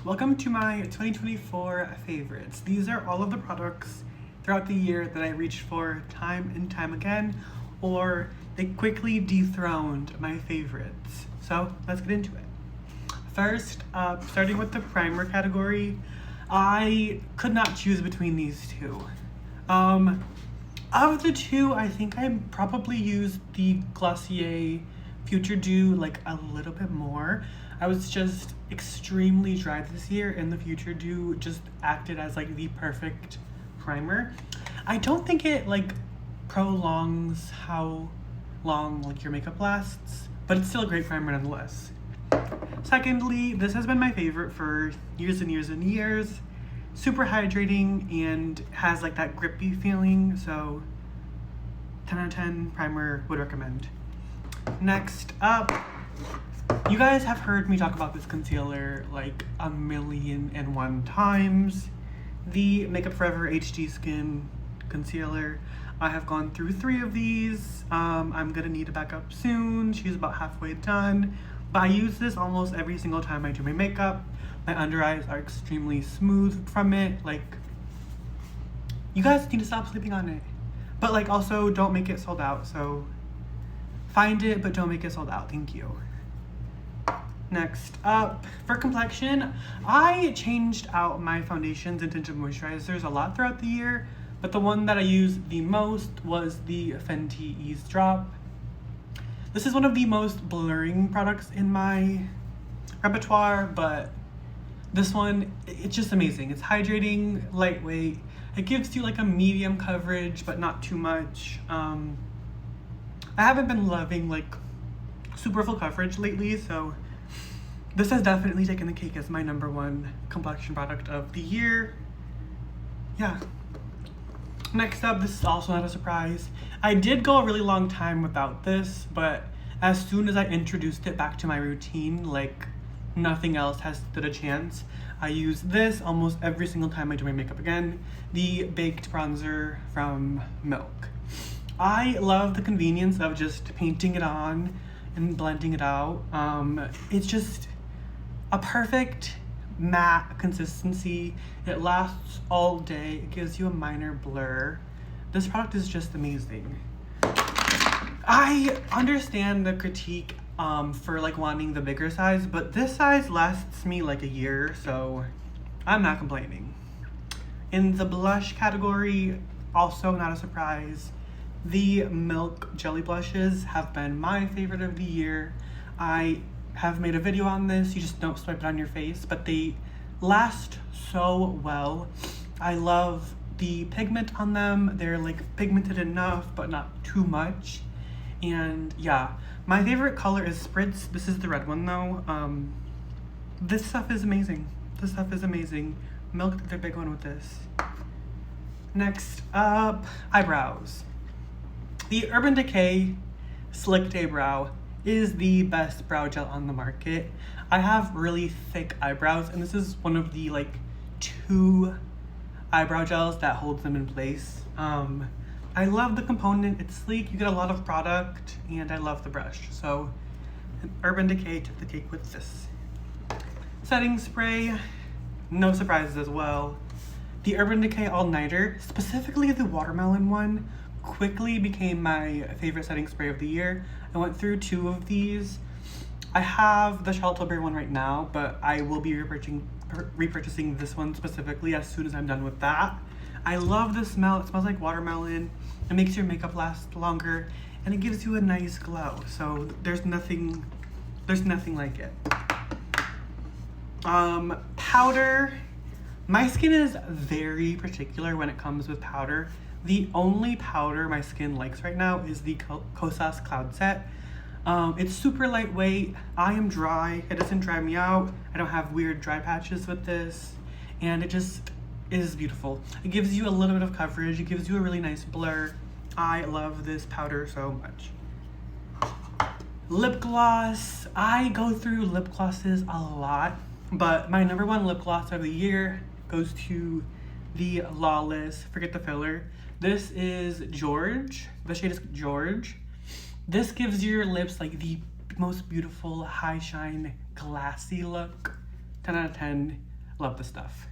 Welcome to my 2024 favorites. These are all of the products throughout the year that I reached for time and time again, or they quickly dethroned my favorites. So let's get into it. First up, starting with the primer category, I could not choose between these two. Of the two, I think I probably used the Glossier Futuredew like a little bit more. I was just extremely dry this year, and the Futuredew just acted as like the perfect primer. I don't think it like prolongs how long like your makeup lasts, but it's still a great primer nonetheless. Secondly, this has been my favorite for years and years and years. Super hydrating and has like that grippy feeling, so 10 out of 10 primer, would recommend. Next up, you guys have heard me talk about this concealer like 1,000,001 times. The Makeup Forever HD Skin Concealer. I have gone through 3 of these. I'm gonna need a backup soon. She's about halfway done. But I use this almost every single time I do my makeup. My under eyes are extremely smooth from it. Like, you guys need to stop sleeping on it. But like, also don't make it sold out. So find it, but don't make it sold out. Thank you. Next up, for complexion, I changed out my foundations and tinted moisturizers a lot throughout the year, but the one that I used the most was the Fenty Eaze Drop. This is one of the most blurring products in my repertoire, but this one, it's just amazing. It's hydrating, lightweight. It gives you like a medium coverage, but not too much. I haven't been loving like super full coverage lately, so this has definitely taken the cake as my #1 complexion product of the year. Yeah. Next up, this is also not a surprise. I did go a really long time without this, but as soon as I introduced it back to my routine, like nothing else has stood a chance. I use this almost every single time I do my makeup again. The Baked Bronzer from Milk. I love the convenience of just painting it on and blending it out. It's just a perfect matte consistency. It lasts all day. It gives you a minor blur. This product is just amazing. I understand the critique for like wanting the bigger size, but this size lasts me like a year, so I'm not complaining. In the blush category, also not a surprise, the Milk Jelly Blushes have been my favorite of the year. I have made a video on this. You just don't swipe it on your face, but they last so well. I love the pigment on them. They're like pigmented enough, but not too much. And yeah, my favorite color is Spritz. This is the red one though. This stuff is amazing. This stuff is amazing. Milk did their big one with this. Next up, eyebrows. The Urban Decay Slick Day Brow is the best brow gel on the market. I have really thick eyebrows, and this is one of the like 2 eyebrow gels that holds them in place. I love the component. It's sleek, you get a lot of product, and I love the brush. So Urban Decay took the cake with this. Setting spray, no surprises as well. The Urban Decay All Nighter, specifically the watermelon one, quickly became my favorite setting spray of the year. I went through 2 of these. I have the Charlotte Tilbury one right now, but I will be repurchasing this one specifically as soon as I'm done with that. I love the smell. It smells like watermelon. It makes your makeup last longer, and it gives you a nice glow. So there's nothing like it. Powder. My skin is very particular when it comes with powder. The only powder my skin likes right now is the Kosas Cloud Set. It's super lightweight. I am dry. It doesn't dry me out. I don't have weird dry patches with this, and it just is beautiful. It gives you a little bit of coverage. It gives you a really nice blur. I love this powder so much. Lip gloss. I go through lip glosses a lot, but my #1 lip gloss of the year goes to the Lawless Forget the Filler. This is George. The shade is George. This gives your lips like the most beautiful high shine glassy look. 10 out of 10. Love the stuff.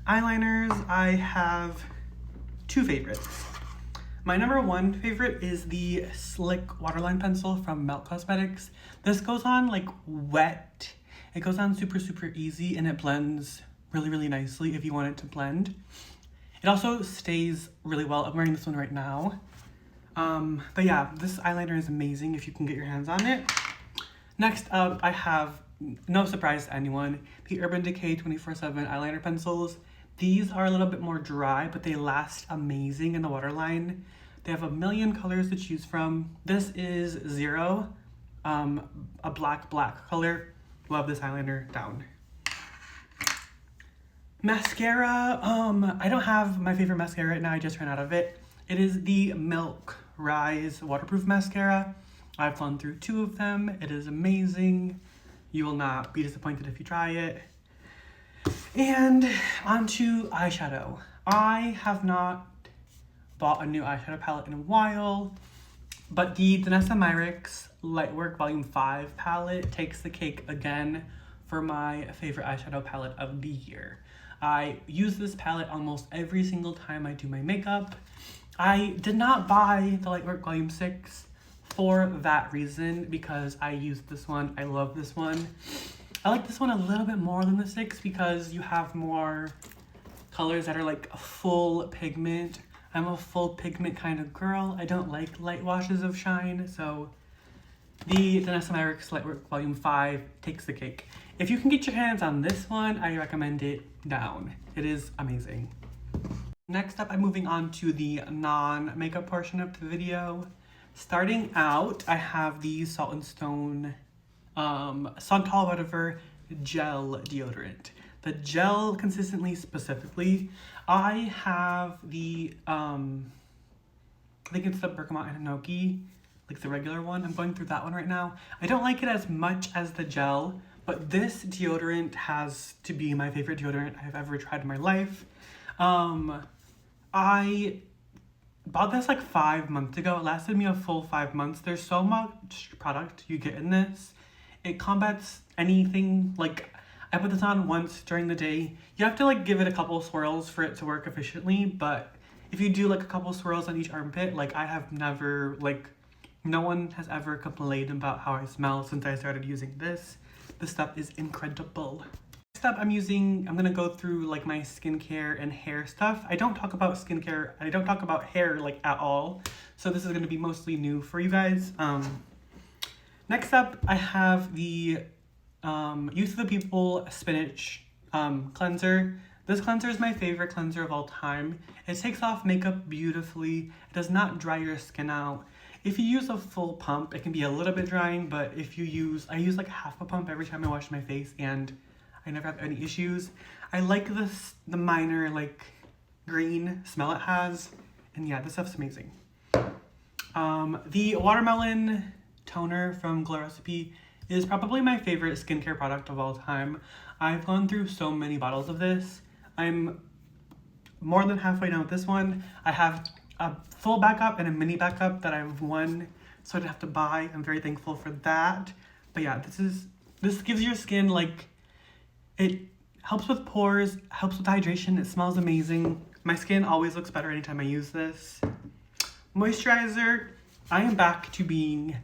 Eyeliners, I have two favorites. My number one favorite is the Slick Waterline Pencil from Melt Cosmetics. This goes on like wet. It goes on super, super easy and it blends really, really nicely if you want it to blend. It also stays really well. I'm wearing this one right now. But yeah, this eyeliner is amazing if you can get your hands on it. Next up, I have, no surprise to anyone, the Urban Decay 24/7 eyeliner pencils. These are a little bit more dry, but they last amazing in the waterline. They have a million colors to choose from. This is 0, a black color. Love this eyeliner down. Mascara, I don't have my favorite mascara right now, I just ran out of it. It is the Milk Rise Waterproof Mascara. I've gone through 2 of them. It is amazing. You will not be disappointed if you try it. And onto eyeshadow. I have not bought a new eyeshadow palette in a while, but the Danessa Myricks Lightwork Volume 5 palette takes the cake again for my favorite eyeshadow palette of the year. I use this palette almost every single time I do my makeup. I did not buy the Lightwork Volume 6 for that reason, because I used this one. I love this one. I like this one a little bit more than the 6 because you have more colors that are like a full pigment. I'm a full pigment kind of girl. I don't like light washes of shine, so the Danessa Myricks Lightwork Volume 5 takes the cake. If you can get your hands on this one, I recommend it down. It is amazing. Next up, I'm moving on to the non-makeup portion of the video. Starting out, I have the Salt & Stone Santal Vetiver Gel Deodorant. The gel consistently specifically, I have the, I think it's the Bergamot and Hinoki, like the regular one. I'm going through that one right now. I don't like it as much as the gel, but this deodorant has to be my favorite deodorant I've ever tried in my life. I bought this like 5 months ago. It lasted me a full 5 months. There's so much product you get in this. It combats anything. Like, I put this on once during the day. You have to like give it a couple swirls for it to work efficiently, but if you do like a couple swirls on each armpit, like I have never, like no one has ever complained about how I smell since I started using this. This stuff is incredible. Next up, I'm gonna go through like my skincare and hair stuff. I don't talk about skincare, I don't talk about hair like at all. So this is gonna be mostly new for you guys. Next up, I have the Youth of the People Spinach cleanser. This cleanser is my favorite cleanser of all time. It takes off makeup beautifully. It does not dry your skin out. If you use a full pump, it can be a little bit drying, but if you use, I use like half a pump every time I wash my face and I never have any issues. I like the minor like green smell it has, and yeah, this stuff's amazing. The watermelon toner from Glow Recipe is probably my favorite skincare product of all time. I've gone through so many bottles of this. I'm more than halfway done with this one. I have a full backup and a mini backup that I've won, so I didn't have to buy. I'm very thankful for that. But yeah, this gives your skin like, it helps with pores, helps with hydration, it smells amazing. My skin always looks better anytime I use this. Moisturizer, I am back to being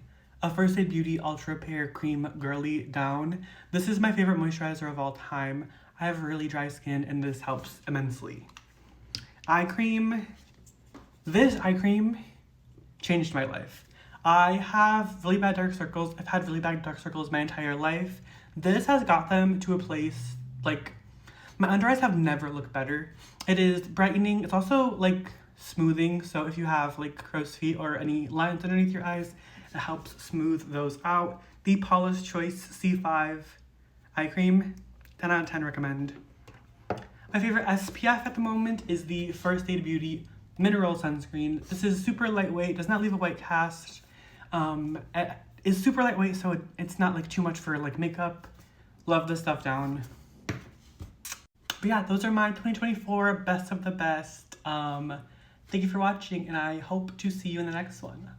a First Aid Beauty Ultra Repair Cream Girly down. This is my favorite moisturizer of all time. I have really dry skin and this helps immensely. Eye cream. This eye cream changed my life. I have really bad dark circles. I've had really bad dark circles my entire life. This has got them to a place, like, my under eyes have never looked better. It is brightening. It's also like smoothing. So if you have like crow's feet or any lines underneath your eyes, it helps smooth those out. The Paula's Choice C5 eye cream, 10 out of 10 recommend. My favorite SPF at the moment is the First Aid Beauty Mineral Sunscreen. This is super lightweight, does not leave a white cast. It is super lightweight, so it's not like too much for like makeup. Love this stuff down. But yeah, those are my 2024 best of the best. Thank you for watching, and I hope to see you in the next one.